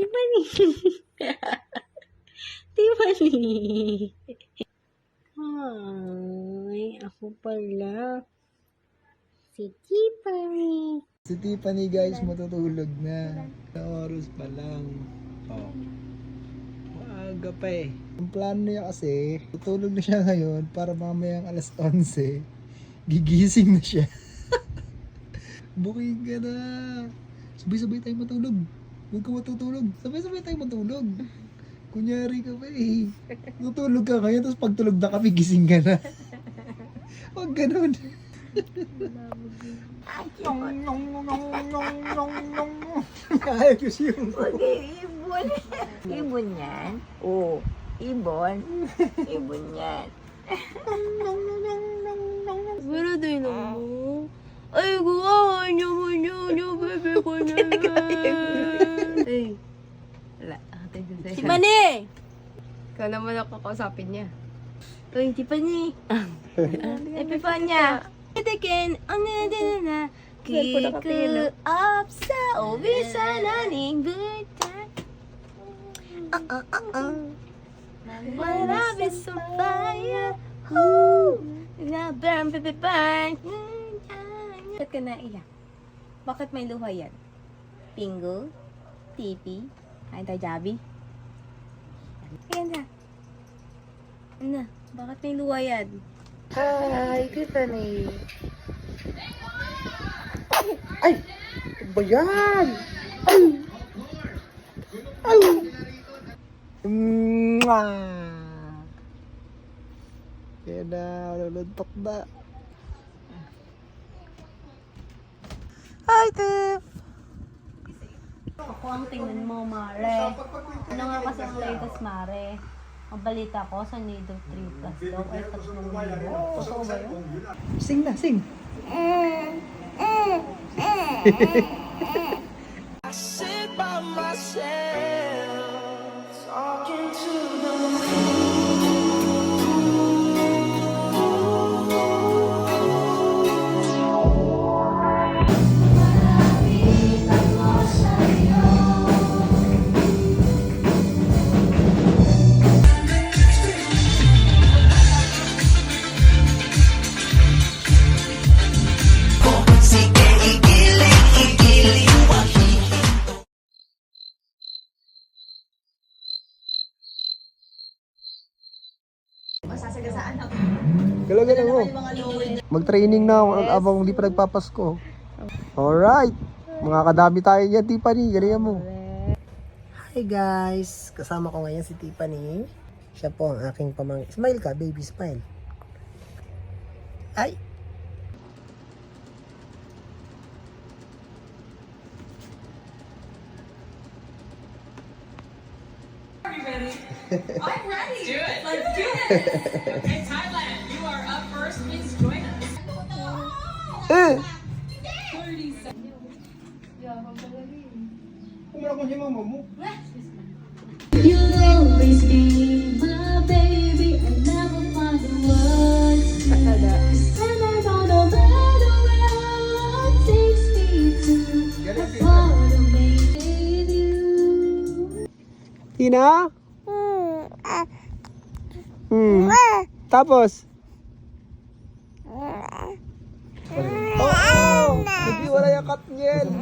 Tiffany. Tiffany. Ay, ako pala. Si Tiffany. Si Tiffany guys, matutulog na. Sa oras pa lang. Oh. Maaga pa eh. Ang plano niya kasi, tutulog na siya ngayon para mamayang alas 11, gigising na siya. Buking ka na. Sabay-sabay tayo matulog. Huwag ka matutulog. Sabay-sabay tayo matulog. Kunyari ka pa eh. Tutulog ka ngayon, tapos pagtulog na kami, gising ka na. Huwag ganun. Ay, kasi yung... Ibon. Ibon yan? Oo. Ibon. Ibon yan. Pero din mo. Ay, gawa niyo, bebe ko na yan. Ay. Wala. Si Mani! Ikaw naman ang kakausapin niya. Uy, Tiffany. Epifanya. Itikin, ang na Kick up sa ubisa na ning good time. My love is on fire. Na burn, baby, burn. Bakit ka naiyak? Bakit may luha yan? Pingo? Tipi? Kain tayo, Javi? Ayan na. Ano? Bakit may luha yan? Hi, Tiffany. Ay! Ano ba yan? Ay! Ay! Mwah! Yan na, naluntok na. Hi, Tiff! Ako ang tingnan mo, Mare. Ano nga kasi ang latest, Mare? Ang balita ko sa Need of 3 Plus daw ay 3,000. Totoo ba yun? Sing na, sing! I sit by myself, talking to the Galaw-galaw mo. Mag-training na ako abang hindi pa nagpapasko. Alright. Mga kadami tayo niya, Tiffany. Galingan mo. Hi guys. Kasama ko ngayon si Tiffany. Siya po ang aking pamangkin. Smile ka, baby. Smile. Ay. I'm ready. Do it. Let's do this. Okay, Thailand, you are up first. Please join us. You'll always be my baby. I never find the words. And I don't know better where it takes me to. I wanna make with you. Tina? Tapos? Oo! Naghiwalay ang cut niyan.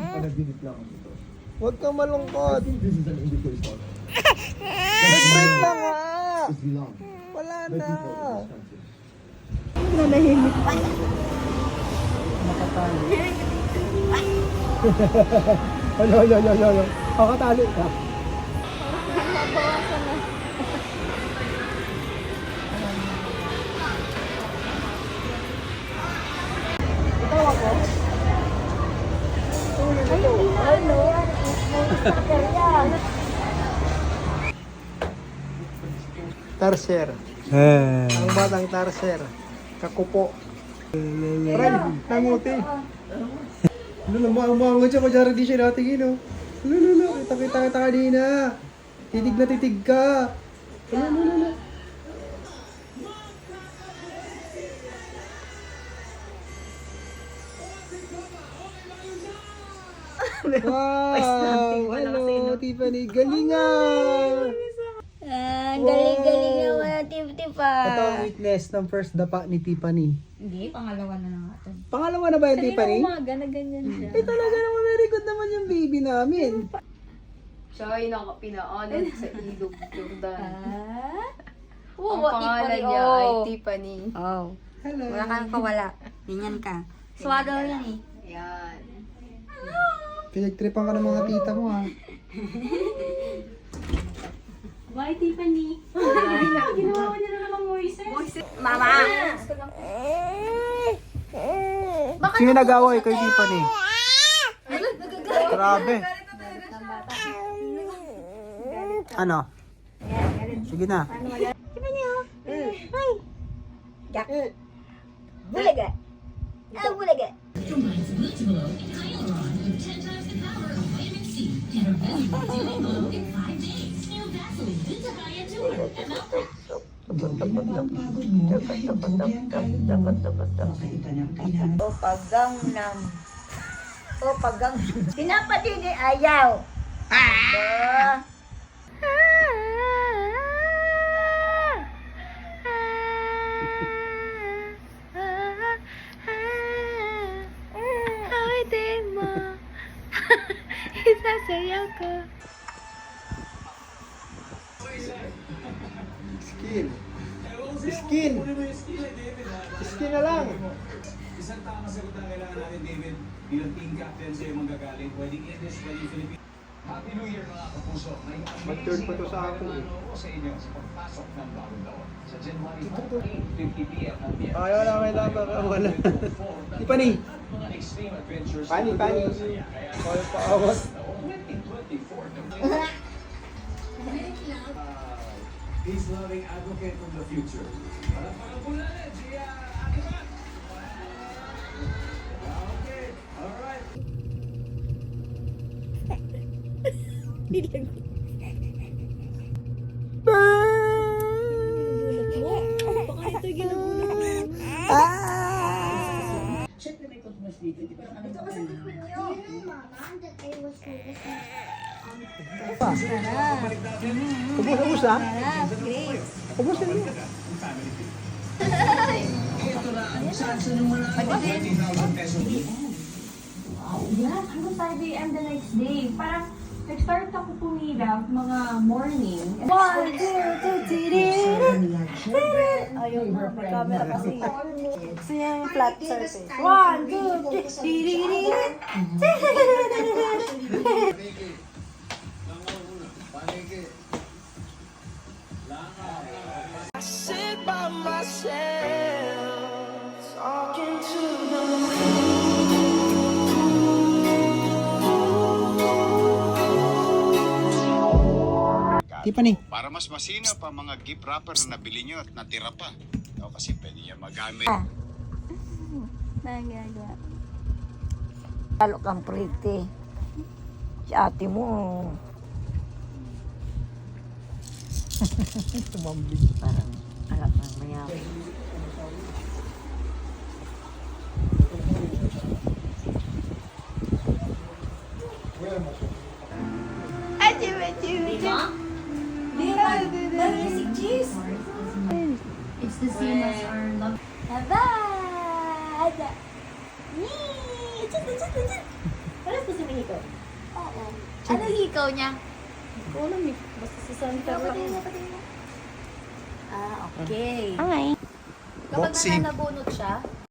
Huwag kang malungkot. Nag-break lang ha. Wala na. Nanahimik. Nakatali. Ano. Kakatali ka. Mabawasan na. Ikaw ako? Ano? Tarser. Ang batang tarser. Kakupo. Pray, nanguti. Umango siya, kudyari di siya natingin, oh. Kita ka kanina. Titig na titig ka. Wow! Hello! Oh, Tiffany, galing ah! Ang galing-galing naman ang tip-tip Ito ang witness ng first dapa ni Tiffany. Hindi, pangalawa na lang ito. Pangalawa na ba yung Tiffany? Umaga na ganyan siya. Eh talaga naman very good naman yung baby namin. Siya ay pinaanan sa ilog Jordan. Oo, Ang pangalan niya ay Tiffany. Oh. Hello. Wala kang kawala. Ganyan ka. Swaggle yan eh. Yan. Pinagtripan ka ng mga tita mo ha. Bye, Tiffany. Ginawa niya na namang voices. Mama! Sino nag-away kay Tiffany? Grabe. Ano? Sige na. Jak. Bulaga. Ah, bulaga. O pagangnam. O pagang. Pinapatid ni ayaw. Ah! Skin. Skin. Skin na lang. Isang tamang sagot ang kailangan natin, David. Bilang team captain sa'yo manggagaling. Pwedeng English, pwedeng Filipino. Happy New Year mga kapuso. May Mag-turn pa to sa akin eh. ako sa inyo sa pagpasok ng bagong taon. Sa January 8:50 p.m. ng PM. Ayaw na may dapat. Wala. Tiffany. Mga extreme adventures. Pani. Kaya pa awat. 2024. Peace loving advocate from the future. Para pagkabulan si Ate Pat. Okay, alright. Ubus na? Ubus na yun. Yes, hanggang 5 a.m. the next day. Parang nag-start ako pumila mga morning. 1, 2, 3, tiri. Ayun, may camera kasi. Gusto niya yung flat surface. 1, 2, 3, tiri. I sit by myself, talking to the Tiffany. Para mas masino pa mga gift wrapper na nabili nyo at natira pa. O, kasi pwede niya magamit. Nagagawa. Lalo kang pretty. Si ate mo. Tumambling. Parang alam ng mayaman. It's the same as our love. Bye! Parang gusto mo hikaw? Oo. Ano hikaw niya? Oo naman, basta sa center lang. Ah, okay. Boxing. Kapag nabunot siya,